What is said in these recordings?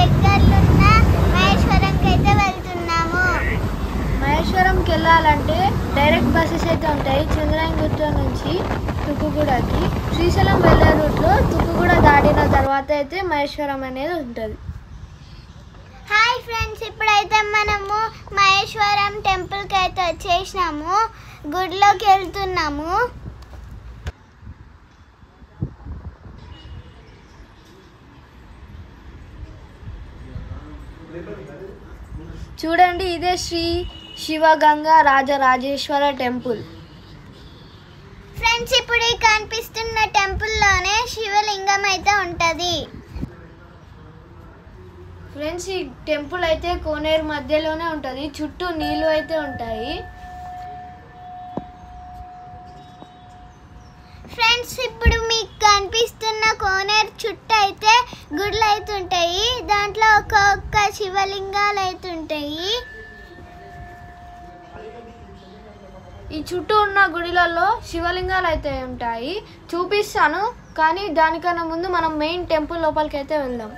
దగ్గరలో ఉన్న మహేశ్వరంకి అయితే వెళ్తున్నాము. మహేశ్వరంకి వెళ్ళాలంటే డైరెక్ట్ బస్సెస్ అయితే ఉంటాయి. చంద్రాయణగుట్ట నుంచి తుక్కుగూడకి. శ్రీశైలం వెళ్ళే రూట్లో తుక్కుగూడ దాటిన తర్వాత అయితే మహేశ్వరం అనేది ఉంటుంది. హాయ్ ఫ్రెండ్స్, ఇప్పుడైతే మనము మహేశ్వరం టెంపుల్కి అయితే వచ్చేసినాము. గుడిలోకి వెళ్తున్నాము. చూడండి, ఇదే శ్రీ శివగంగా రాజరాజేశ్వర టెంపుల్. ఫ్రెండ్స్, ఇప్పుడు ఈ కనిపిస్తున్న టెంపుల్లోనే శివలింగం అయితే ఉంటుంది. ఫ్రెండ్స్, ఈ టెంపుల్ అయితే కోనేరు మధ్యలోనే ఉంటుంది. చుట్టూ నీళ్ళు అయితే ఉంటాయి. ఫ్రెండ్స్, ఇప్పుడు మీకు కనిపిస్తున్న కోనేరు చుట్టూ అయితే గుడులు అయితే ఉంటాయి. దాంట్లో ఒక్కొక్క శివలింగాలు అయితే ఉంటాయి. ఈ చుట్టూ ఉన్న గుడిలలో శివలింగాలు అయితే ఉంటాయి. చూపిస్తాను, కానీ దానికన్నా ముందు మనం మెయిన్ టెంపుల్ లోపలికి అయితే వెళ్దాం.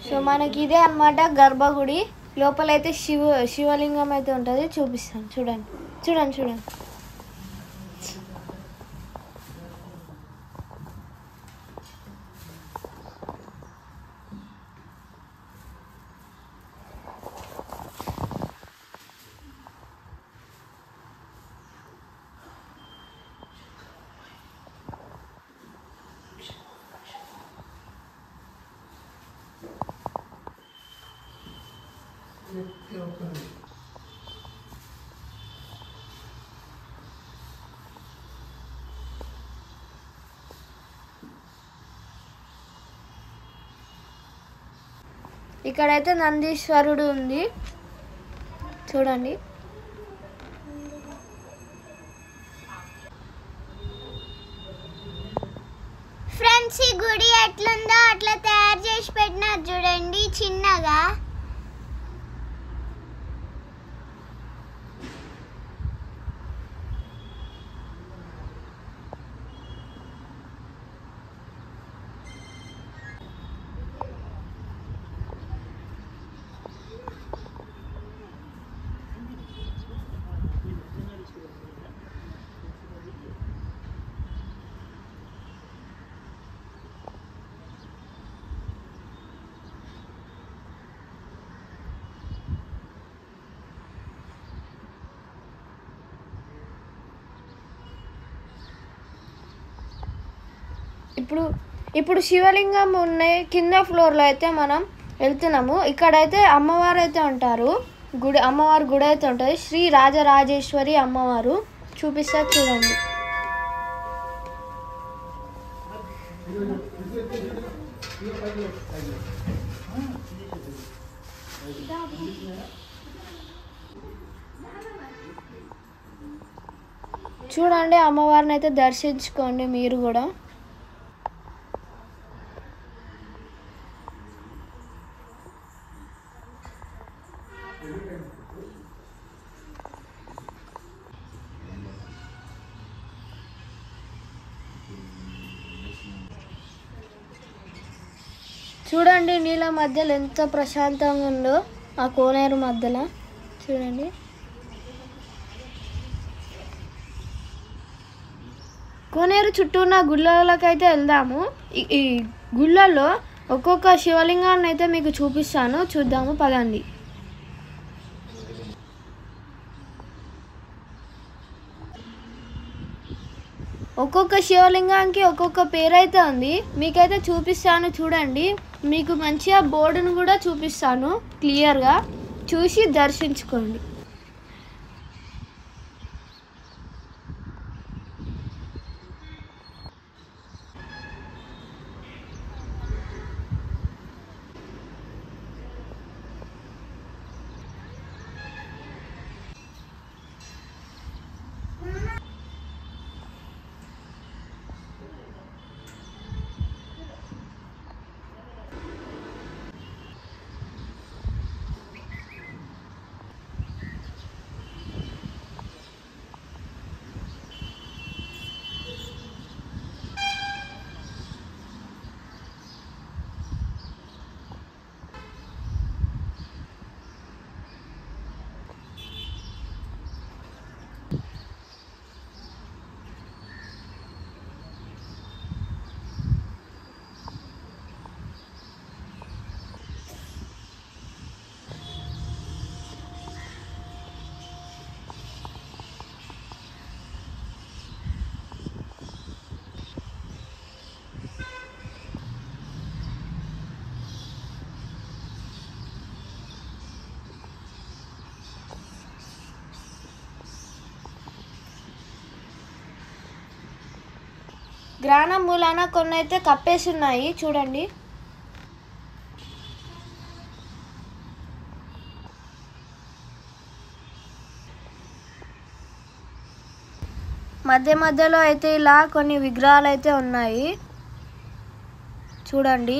సో మనకి ఇదే అన్నమాట గర్భగుడి. లోపలైతే శివలింగం అయితే ఉంటుంది. చూపిస్తాను, చూడండి చూడండి చూడండి. ఇక్కడైతే నందీశ్వరుడు ఉంది, చూడండి. ఫ్రెండ్స్, ఈ గుడి ఎట్లుందో అట్లా తయారు చేసి పెట్టినారు చూడండి, చిన్నగా. ఇప్పుడు శివలింగం ఉన్నాయి కింద ఫ్లోర్లో అయితే మనం వెళ్తున్నాము. ఇక్కడైతే అమ్మవారు అయితే ఉంటారు. అమ్మవారి గుడి అయితే ఉంటుంది. శ్రీ రాజరాజేశ్వరి అమ్మవారు. చూపిస్తా, చూడండి. చూడండి, అమ్మవారిని అయితే దర్శించుకోండి మీరు కూడా. చూడండి, నీళ్ళ మధ్యలో ఎంత ప్రశాంతంగా ఉందో ఆ కోనేరు మధ్యలో. చూడండి, కోనేరు చుట్టూ ఉన్న గుళ్ళకైతే వెళ్దాము. ఈ గుళ్ళల్లో ఒక్కొక్క శివలింగాన్ని అయితే మీకు చూపిస్తాను, చూద్దాము పదండి. ఒక్కొక్క శివలింగానికి ఒక్కొక్క పేరు అయితే ఉంది. మీకైతే చూపిస్తాను, చూడండి. మీకు మంచిగా బోర్డును కూడా చూపిస్తాను క్లియర్గా. చూసి దర్శించుకోండి. గ్రహణం మూలాన కొన్ని అయితే కప్పేసి ఉన్నాయి చూడండి. మధ్య మధ్యలో అయితే ఇలా కొన్ని విగ్రహాలు అయితే ఉన్నాయి చూడండి.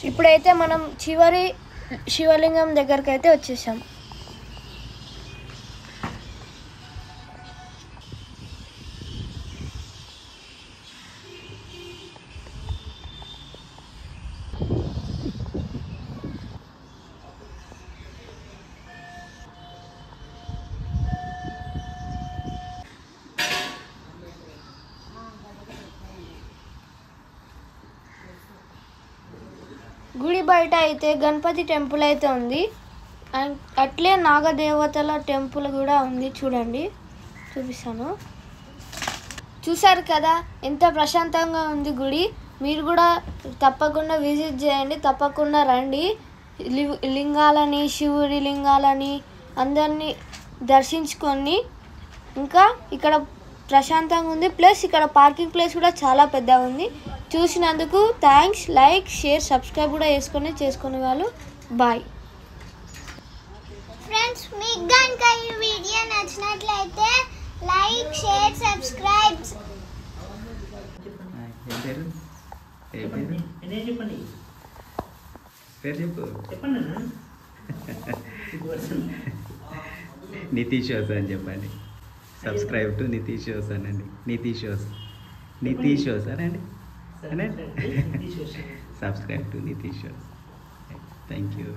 ఇప్పుడైతే మనం చివరి శివలింగం దగ్గరికి అయితే వచ్చేసాం. గుడి బయట అయితే గణపతి టెంపుల్ అయితే ఉంది, అండ్ అట్లే నాగదేవతల టెంపుల్ కూడా ఉంది. చూడండి, చూపిస్తాను. చూసారు కదా ఎంత ప్రశాంతంగా ఉంది గుడి. మీరు కూడా తప్పకుండా విజిట్ చేయండి, తప్పకుండా రండి. లింగాలని, శివుడి లింగాలని అందరినీ దర్శించుకొని, ఇంకా ఇక్కడ ప్రశాంతంగా ఉంది. ప్లస్ ఇక్కడ పార్కింగ్ ప్లేస్ కూడా చాలా పెద్దగా ఉంది. చూసినందుకు థ్యాంక్స్. లైక్, షేర్, సబ్స్క్రైబ్ కూడా చేసుకునే వాళ్ళు బాయ్. ఫ్రెండ్స్, మీకు కనుక ఈ వీడియో నచ్చినట్లయితే like, share, subscribe. Niti shows అని చెప్పండి. సబ్స్క్రైబ్ టు నితీ షోస్ అనండి. నితీ షోస్ అనండి. Subscribe to Niti shows. Thank you.